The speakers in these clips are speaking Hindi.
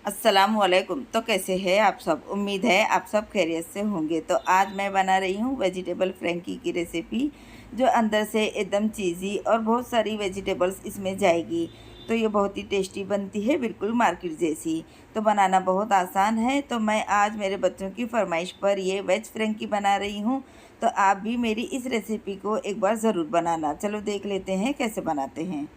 अस्सलामुअलैकुम। तो कैसे हैं आप सब? उम्मीद है आप सब खैरियत से होंगे। तो आज मैं बना रही हूँ वेजिटेबल फ्रेंकी की रेसिपी, जो अंदर से एकदम चीज़ी और बहुत सारी वेजिटेबल्स इसमें जाएगी। तो ये बहुत ही टेस्टी बनती है, बिल्कुल मार्केट जैसी। तो बनाना बहुत आसान है। तो मैं आज मेरे बच्चों की फरमाइश पर ये वेज फ्रेंकी बना रही हूँ। तो आप भी मेरी इस रेसिपी को एक बार ज़रूर बनाना। चलो देख लेते हैं कैसे बनाते हैं।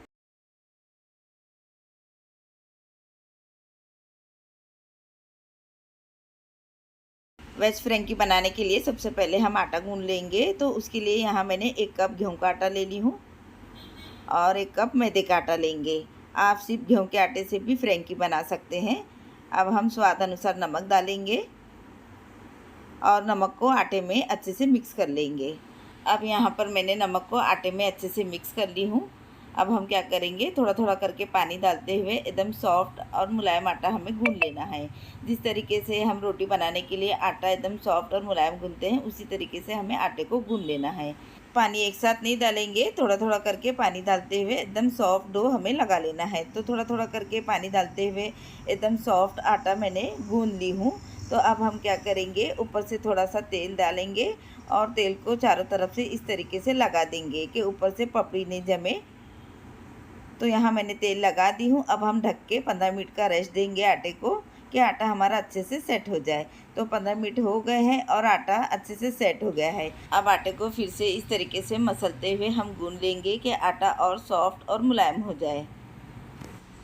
वेज फ्रेंकी बनाने के लिए सबसे पहले हम आटा गूंद लेंगे। तो उसके लिए यहाँ मैंने 1 कप गेहूं का आटा ले ली हूँ और 1 कप मैदे का आटा लेंगे। आप सिर्फ गेहूं के आटे से भी फ्रेंकी बना सकते हैं। अब हम स्वाद अनुसार नमक डालेंगे और नमक को आटे में अच्छे से मिक्स कर लेंगे। अब यहाँ पर मैंने नमक को आटे में अच्छे से मिक्स कर ली हूँ। अब हम क्या करेंगे, थोड़ा थोड़ा करके पानी डालते हुए एकदम सॉफ्ट और मुलायम आटा हमें गूंद लेना है। जिस तरीके से हम रोटी बनाने के लिए आटा एकदम सॉफ्ट और मुलायम गूंदते हैं, उसी तरीके से हमें आटे को गूंद लेना है। पानी एक साथ नहीं डालेंगे, थोड़ा थोड़ा करके पानी डालते हुए एकदम सॉफ्ट डो हमें लगा लेना है। तो थोड़ा थोड़ा करके पानी डालते हुए एकदम सॉफ्ट आटा मैंने गूंद ली हूँ। तो अब हम क्या करेंगे, ऊपर से थोड़ा सा तेल डालेंगे और तेल को चारों तरफ से इस तरीके से लगा देंगे कि ऊपर से पपड़ी नहीं जमे। तो यहाँ मैंने तेल लगा दी हूँ। अब हम ढक के 15 मिनट का रेस्ट देंगे आटे को, कि आटा हमारा अच्छे से सेट हो जाए। तो 15 मिनट हो गए हैं और आटा अच्छे से सेट हो गया है। अब आटे को फिर से इस तरीके से मसलते हुए हम गूंद लेंगे कि आटा और सॉफ्ट और मुलायम हो जाए।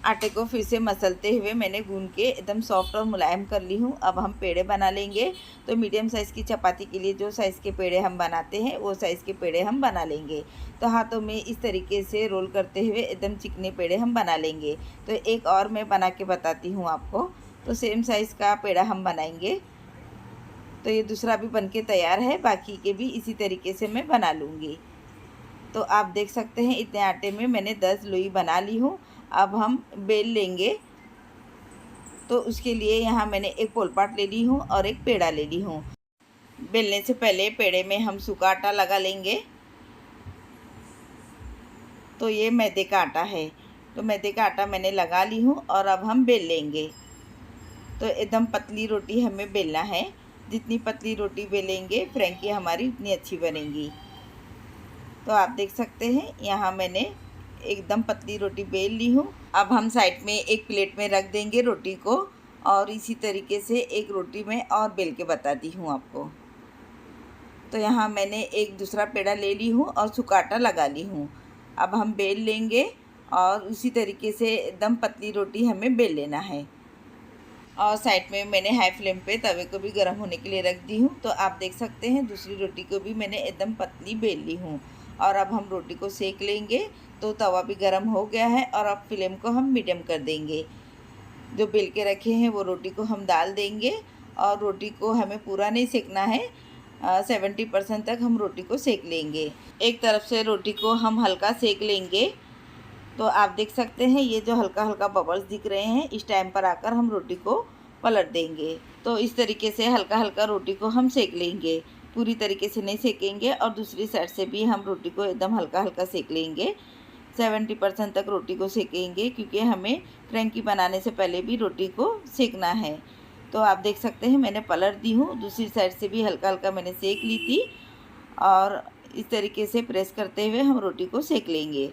आटे को फिर से मसलते हुए मैंने गूंद के एकदम सॉफ्ट और मुलायम कर ली हूँ। अब हम पेड़े बना लेंगे। तो मीडियम साइज़ की चपाती के लिए जो साइज़ के पेड़े हम बनाते हैं, वो साइज़ के पेड़े हम बना लेंगे। तो हाथों में इस तरीके से रोल करते हुए एकदम चिकने पेड़े हम बना लेंगे। तो एक और मैं बना के बताती हूँ आपको। तो सेम साइज़ का पेड़ा हम बनाएंगे। तो ये दूसरा भी बन के तैयार है, बाकी के भी इसी तरीके से मैं बना लूँगी। तो आप देख सकते हैं इतने आटे में मैंने 10 लोई बना ली हूँ। अब हम बेल लेंगे। तो उसके लिए यहाँ मैंने एक पोलपाट ले ली हूँ और एक पेड़ा ले ली हूँ। बेलने से पहले पेड़े में हम सूखा आटा लगा लेंगे। तो ये मैदे का आटा है। तो मैदे का आटा मैंने लगा ली हूँ और अब हम बेल लेंगे। तो एकदम पतली रोटी हमें बेलना है। जितनी पतली रोटी बेलेंगे फ्रेंकी हमारी उतनी अच्छी बनेगी। तो आप देख सकते हैं यहाँ मैंने एकदम पतली रोटी बेल ली हूँ। अब हम साइड में एक प्लेट में रख देंगे रोटी को, और इसी तरीके से एक रोटी में और बेल के बताती हूँ आपको। तो यहाँ मैंने एक दूसरा पेड़ा ले ली हूँ और सूखा आटा लगा ली हूँ। अब हम बेल लेंगे और उसी तरीके से एकदम पतली रोटी हमें बेल लेना है। और साइड में मैंने हाई फ्लेम पे तवे को भी गर्म होने के लिए रख दी हूँ। तो आप देख सकते हैं दूसरी रोटी को भी मैंने एकदम पतली बेल ली हूँ। और अब हम रोटी को सेक लेंगे। तो तवा भी गर्म हो गया है और अब फ्लेम को हम मीडियम कर देंगे। जो बेल के रखे हैं वो रोटी को हम डाल देंगे। और रोटी को हमें पूरा नहीं सेकना है, 70% तक हम रोटी को सेक लेंगे। एक तरफ से रोटी को हम हल्का सेक लेंगे। तो आप देख सकते हैं ये जो हल्का हल्का बबल्स दिख रहे हैं, इस टाइम पर आकर हम रोटी को पलट देंगे। तो इस तरीके से हल्का हल्का रोटी को हम सेक लेंगे, पूरी तरीके से नहीं सेकेंगे। और दूसरी साइड से भी हम रोटी को एकदम हल्का हल्का सेक लेंगे। 70% तक रोटी को सेकेंगे, क्योंकि हमें फ्रेंकी बनाने से पहले भी रोटी को सेकना है। तो आप देख सकते हैं मैंने पलट दी हूँ, दूसरी साइड से भी हल्का हल्का मैंने सेक ली थी। और इस तरीके से प्रेस करते हुए हम रोटी को सेक लेंगे।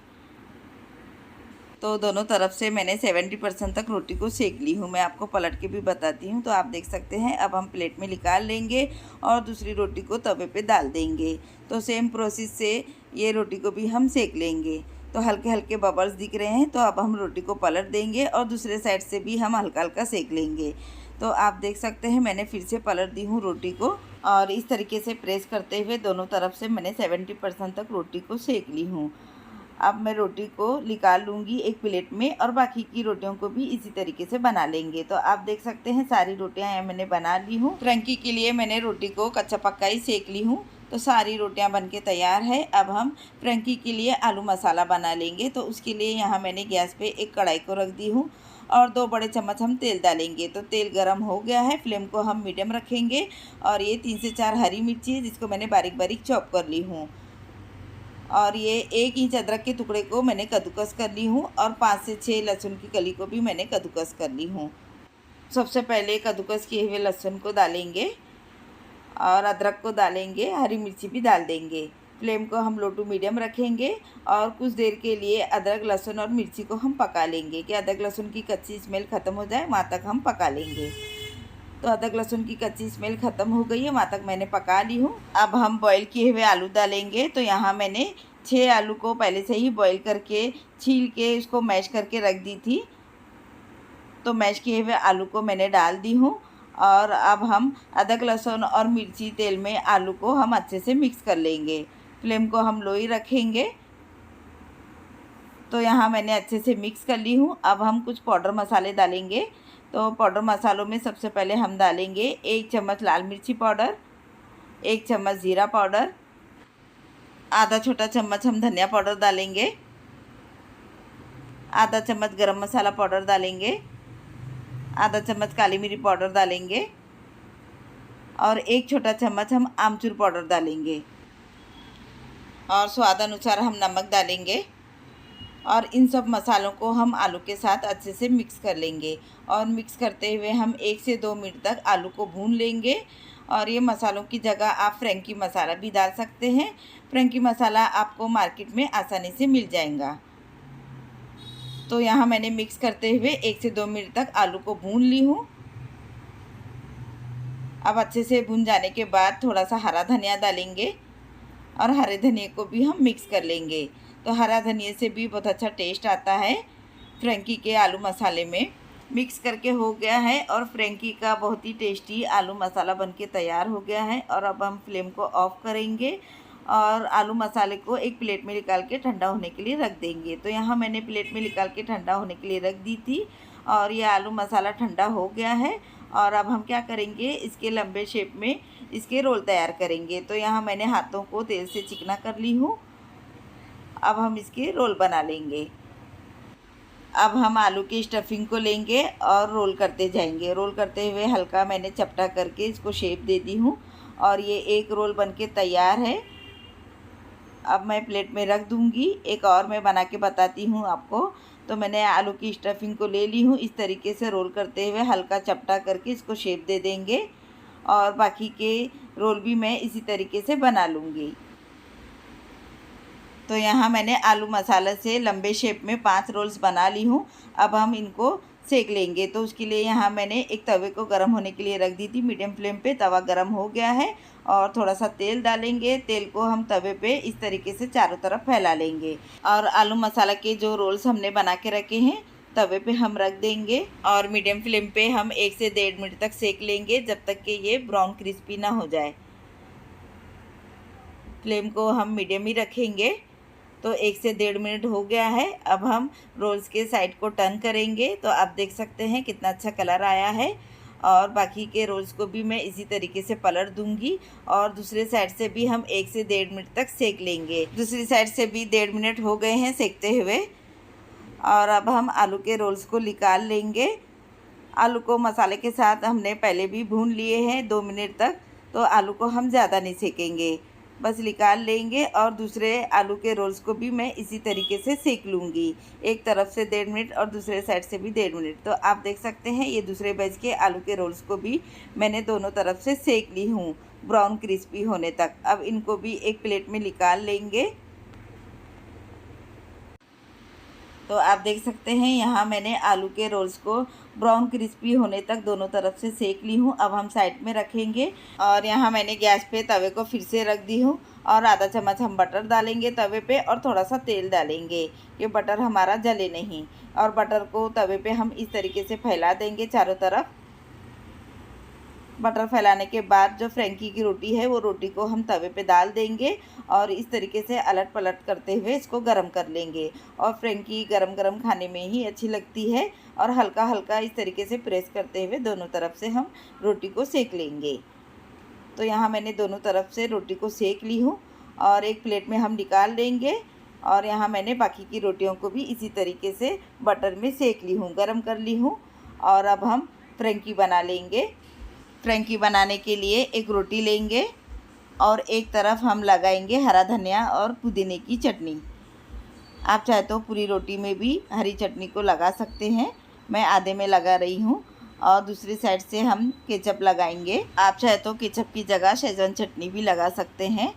तो दोनों तरफ से मैंने 70% तक रोटी को सेक ली हूँ। मैं आपको पलट के भी बताती हूँ। तो आप देख सकते हैं अब हम प्लेट में निकाल लेंगे और दूसरी रोटी को तवे पे डाल देंगे। तो सेम प्रोसेस से ये रोटी को भी हम सेक लेंगे। तो हल्के हल्के बबल्स दिख रहे हैं, तो अब हम रोटी को पलट देंगे और दूसरे साइड से भी हम हल्का हल्का सेक लेंगे। तो आप देख सकते हैं मैंने फिर से पलट दी हूँ रोटी को, और इस तरीके से प्रेस करते हुए दोनों तरफ से मैंने 70% तक रोटी को सेक ली हूँ। अब मैं रोटी को निकाल लूँगी एक प्लेट में, और बाकी की रोटियों को भी इसी तरीके से बना लेंगे। तो आप देख सकते हैं सारी रोटियां यहाँ मैंने बना ली हूँ। फ्रेंकी के लिए मैंने रोटी को कच्चा पक्का ही सेक ली हूँ। तो सारी रोटियां बनके तैयार है। अब हम फ्रेंकी के लिए आलू मसाला बना लेंगे। तो उसके लिए यहाँ मैंने गैस पे एक कढ़ाई को रख दी हूँ और 2 बड़े चम्मच हम तेल डालेंगे। तो तेल गरम हो गया है, फ्लेम को हम मीडियम रखेंगे। और ये 3 से 4 हरी मिर्ची है, जिसको मैंने बारीक बारीक चॉप कर ली हूँ। और ये 1 इंच अदरक के टुकड़े को मैंने कद्दूकस कर ली हूँ, और 5 से 6 लहसुन की कली को भी मैंने कद्दूकस कर ली हूँ। सबसे पहले कद्दूकस किए हुए लहसुन को डालेंगे और अदरक को डालेंगे, हरी मिर्ची भी डाल देंगे। फ्लेम को हम लो टू मीडियम रखेंगे और कुछ देर के लिए अदरक लहसुन और मिर्ची को हम पका लेंगे कि अदरक लहसुन की कच्ची स्मेल ख़त्म हो जाए, वहाँ तक हम पका लेंगे। तो अदरक लहसुन की कच्ची स्मेल ख़त्म हो गई है, वहाँ तक मैंने पका ली हूँ। अब हम बॉईल किए हुए आलू डालेंगे। तो यहाँ मैंने 6 आलू को पहले से ही बॉईल करके छील के उसको मैश करके रख दी थी। तो मैश किए हुए आलू को मैंने डाल दी हूँ और अब हम अदरक लहसुन और मिर्ची तेल में आलू को हम अच्छे से मिक्स कर लेंगे। फ्लेम को हम लो ही रखेंगे। तो यहाँ मैंने अच्छे से मिक्स कर ली हूँ। अब हम कुछ पाउडर मसाले डालेंगे। तो पाउडर मसालों में सबसे पहले हम डालेंगे 1 चम्मच लाल मिर्ची पाउडर, 1 चम्मच ज़ीरा पाउडर, आधा छोटा चम्मच हम धनिया पाउडर डालेंगे, आधा चम्मच गरम मसाला पाउडर डालेंगे, आधा चम्मच काली मिर्च पाउडर डालेंगे और 1 छोटा चम्मच हम आमचूर पाउडर डालेंगे और स्वाद अनुसार हम नमक डालेंगे। और इन सब मसालों को हम आलू के साथ अच्छे से मिक्स कर लेंगे और मिक्स करते हुए हम 1 से 2 मिनट तक आलू को भून लेंगे। और ये मसालों की जगह आप फ्रेंकी मसाला भी डाल सकते हैं। फ्रेंकी मसाला आपको मार्केट में आसानी से मिल जाएगा। तो यहाँ मैंने मिक्स करते हुए 1 से 2 मिनट तक आलू को भून ली हूँ। अब अच्छे से भून जाने के बाद थोड़ा सा हरा धनिया डालेंगे और हरे धनिया को भी हम मिक्स कर लेंगे। तो हरा धनिया से भी बहुत अच्छा टेस्ट आता है फ्रेंकी के आलू मसाले में। मिक्स करके हो गया है और फ्रेंकी का बहुत ही टेस्टी आलू मसाला बनके तैयार हो गया है। और अब हम फ्लेम को ऑफ करेंगे और आलू मसाले को एक प्लेट में निकाल के ठंडा होने के लिए रख देंगे। तो यहाँ मैंने प्लेट में निकाल के ठंडा होने के लिए रख दी थी और ये आलू मसाला ठंडा हो गया है। और अब हम क्या करेंगे, इसके लंबे शेप में इसके रोल तैयार करेंगे। तो यहाँ मैंने हाथों को तेल से चिकना कर ली हूँ। अब हम इसके रोल बना लेंगे। अब हम आलू की स्टफिंग को लेंगे और रोल करते जाएंगे। रोल करते हुए हल्का मैंने चपटा करके इसको शेप दे दी हूँ और ये एक रोल बनके तैयार है। अब मैं प्लेट में रख दूँगी। एक और मैं बना के बताती हूँ आपको। तो मैंने आलू की स्टफिंग को ले ली हूँ। इस तरीके से रोल करते हुए हल्का चपटा करके इसको शेप दे देंगे और बाकी के रोल भी मैं इसी तरीके से बना लूँगी। तो यहाँ मैंने आलू मसाला से लंबे शेप में 5 रोल्स बना ली हूँ। अब हम इनको सेक लेंगे। तो उसके लिए यहाँ मैंने एक तवे को गर्म होने के लिए रख दी थी। मीडियम फ्लेम पे तवा गर्म हो गया है और थोड़ा सा तेल डालेंगे। तेल को हम तवे पे इस तरीके से चारों तरफ फैला लेंगे और आलू मसाला के जो रोल्स हमने बना के रखे हैं तवे पे हम रख देंगे और मीडियम फ्लेम पे हम 1 से 1.5 मिनट तक सेक लेंगे जब तक कि ये ब्राउन क्रिस्पी ना हो जाए। फ्लेम को हम मीडियम ही रखेंगे। तो 1 से 1.5 मिनट हो गया है। अब हम रोल्स के साइड को टर्न करेंगे। तो आप देख सकते हैं कितना अच्छा कलर आया है और बाकी के रोल्स को भी मैं इसी तरीके से पलट दूंगी और दूसरे साइड से भी हम 1 से 1.5 मिनट तक सेक लेंगे। दूसरी साइड से भी 1.5 मिनट हो गए हैं सेकते हुए और अब हम आलू के रोल्स को निकाल लेंगे। आलू को मसाले के साथ हमने पहले भी भून लिए हैं 2 मिनट तक। तो आलू को हम ज़्यादा नहीं सेकेंगे, बस निकाल लेंगे और दूसरे आलू के रोल्स को भी मैं इसी तरीके से सेक लूँगी। एक तरफ से 1.5 मिनट और दूसरे साइड से भी 1.5 मिनट। तो आप देख सकते हैं ये दूसरे बैच के आलू के रोल्स को भी मैंने दोनों तरफ से सेक ली हूँ ब्राउन क्रिस्पी होने तक। अब इनको भी एक प्लेट में निकाल लेंगे। तो आप देख सकते हैं यहाँ मैंने आलू के रोल्स को ब्राउन क्रिस्पी होने तक दोनों तरफ से सेक ली हूँ। अब हम साइड में रखेंगे और यहाँ मैंने गैस पे तवे को फिर से रख दी हूँ और आधा चम्मच हम बटर डालेंगे तवे पे और थोड़ा सा तेल डालेंगे कि बटर हमारा जले नहीं। और बटर को तवे पे हम इस तरीके से फैला देंगे चारों तरफ। बटर फैलाने के बाद जो फ्रेंकी की रोटी है वो रोटी को हम तवे पे डाल देंगे और इस तरीके से अलट पलट करते हुए इसको गरम कर लेंगे। और फ्रेंकी गरम गरम खाने में ही अच्छी लगती है और हल्का हल्का इस तरीके से प्रेस करते हुए दोनों तरफ से हम रोटी को सेक लेंगे। तो यहाँ मैंने दोनों तरफ से रोटी को सेक ली हूँ और एक प्लेट में हम निकाल लेंगे। और यहाँ मैंने बाकी की रोटियों को भी इसी तरीके से बटर में सेक ली हूँ, गरम कर ली हूँ। और अब हम फ्रेंकी बना लेंगे। फ्रेंकी बनाने के लिए एक रोटी लेंगे और एक तरफ हम लगाएंगे हरा धनिया और पुदीने की चटनी। आप चाहे तो पूरी रोटी में भी हरी चटनी को लगा सकते हैं, मैं आधे में लगा रही हूँ। और दूसरी साइड से हम केचप लगाएंगे। आप चाहे तो केचप की जगह शेजवान चटनी भी लगा सकते हैं।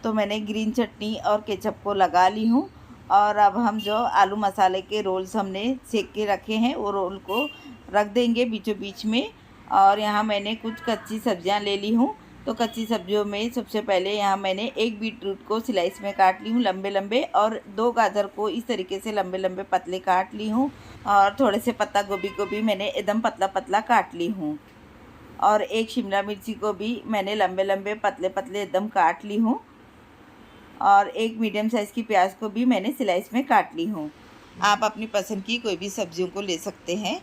तो मैंने ग्रीन चटनी और केचप को लगा ली हूँ। और अब हम जो आलू मसाले के रोल्स हमने सेक के रखे हैं वो रोल को रख देंगे बीचों बीच में। और यहाँ मैंने कुछ कच्ची सब्जियाँ ले ली हूँ। तो कच्ची सब्जियों में सबसे पहले यहाँ मैंने एक बीटरूट को स्लाइस में काट ली हूँ लंबे लंबे, और 2 गाजर को इस तरीके से लंबे लंबे पतले काट ली हूँ। और थोड़े से पत्ता गोभी को भी मैंने एकदम पतला पतला काट ली हूँ। और एक शिमला मिर्ची को भी मैंने लंबे लंबे पतले पतले एकदम काट ली हूँ। और एक मीडियम साइज़ की प्याज को भी मैंने स्लाइस में काट ली हूँ। आप अपनी पसंद की कोई भी सब्जियों को ले सकते हैं।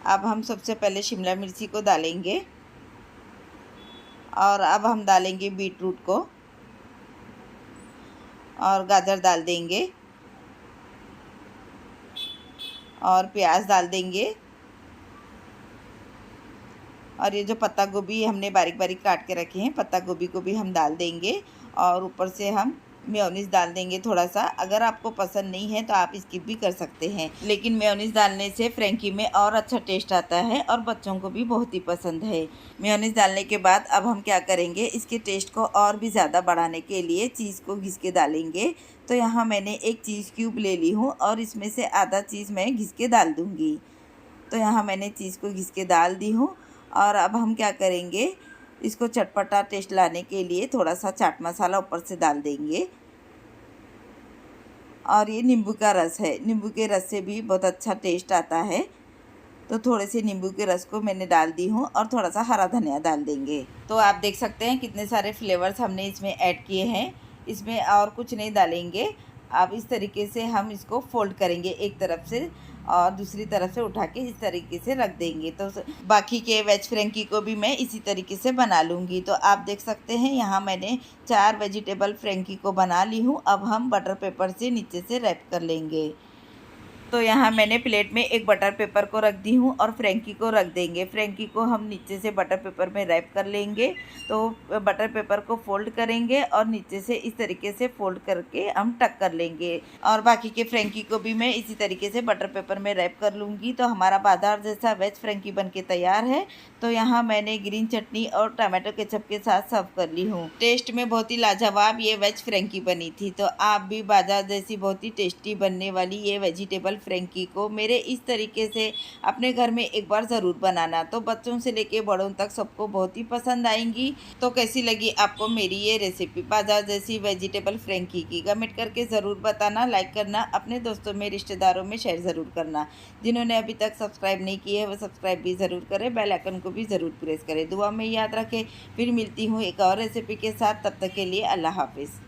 अब हम सबसे पहले शिमला मिर्ची को डालेंगे, और अब हम डालेंगे बीटरूट को, और गाजर डाल देंगे, और प्याज डाल देंगे, और ये जो पत्ता गोभी हमने बारीक बारीक काट के रखे हैं पत्ता गोभी को भी हम डाल देंगे। और ऊपर से हम मेयोनीज़ डाल देंगे थोड़ा सा। अगर आपको पसंद नहीं है तो आप स्किप भी कर सकते हैं, लेकिन मेयोनीज़ डालने से फ्रेंकी में और अच्छा टेस्ट आता है और बच्चों को भी बहुत ही पसंद है। मेयोनीज़ डालने के बाद अब हम क्या करेंगे, इसके टेस्ट को और भी ज़्यादा बढ़ाने के लिए चीज़ को घिस के डालेंगे। तो यहाँ मैंने एक चीज़ क्यूब ले ली हूँ और इसमें से आधा चीज़ मैं घिस के डाल दूँगी। तो यहाँ मैंने चीज़ को घिस के डाल दी हूँ। और अब हम क्या करेंगे, इसको चटपटा टेस्ट लाने के लिए थोड़ा सा चाट मसाला ऊपर से डाल देंगे। और ये नींबू का रस है, नींबू के रस से भी बहुत अच्छा टेस्ट आता है। तो थोड़े से नींबू के रस को मैंने डाल दी हूँ, और थोड़ा सा हरा धनिया डाल देंगे। तो आप देख सकते हैं कितने सारे फ्लेवर्स हमने इसमें ऐड किए हैं। इसमें और कुछ नहीं डालेंगे। अब इस तरीके से हम इसको फोल्ड करेंगे एक तरफ से, और दूसरी तरफ से उठा के इस तरीके से रख देंगे। तो बाकी के वेज फ्रेंकी को भी मैं इसी तरीके से बना लूँगी। तो आप देख सकते हैं यहाँ मैंने 4 वेजिटेबल फ्रेंकी को बना ली हूँ। अब हम बटर पेपर से नीचे से रैप कर लेंगे। तो यहाँ मैंने प्लेट में एक बटर पेपर को रख दी हूँ और फ्रेंकी को रख देंगे। फ्रेंकी को हम नीचे से बटर पेपर में रैप कर लेंगे। तो बटर पेपर को फोल्ड करेंगे और नीचे से इस तरीके से फोल्ड करके हम टक कर लेंगे। और बाकी के फ्रेंकी को भी मैं इसी तरीके से बटर पेपर में रैप कर लूँगी। तो हमारा बाजार जैसा वेज फ्रेंकी बन के तैयार है। तो यहाँ मैंने ग्रीन चटनी और टमाटो केचप के साथ सर्व कर ली हूँ। टेस्ट में बहुत ही लाजवाब ये वेज फ्रेंकी बनी थी। तो आप भी बाजार जैसी बहुत ही टेस्टी बनने वाली ये वेजिटेबल फ्रेंकी को मेरे इस तरीके से अपने घर में एक बार ज़रूर बनाना। तो बच्चों से लेके बड़ों तक सबको बहुत ही पसंद आएंगी। तो कैसी लगी आपको मेरी ये रेसिपी बाजार जैसी वेजिटेबल फ्रेंकी की, कमेंट करके ज़रूर बताना, लाइक करना, अपने दोस्तों में रिश्तेदारों में शेयर ज़रूर करना। जिन्होंने अभी तक सब्सक्राइब नहीं किए है वो सब्सक्राइब भी ज़रूर करें, बेल आइकन को भी ज़रूर प्रेस करें। दुआ में याद रखें। फिर मिलती हूँ एक और रेसिपी के साथ, तब तक के लिए अल्लाह हाफिज़।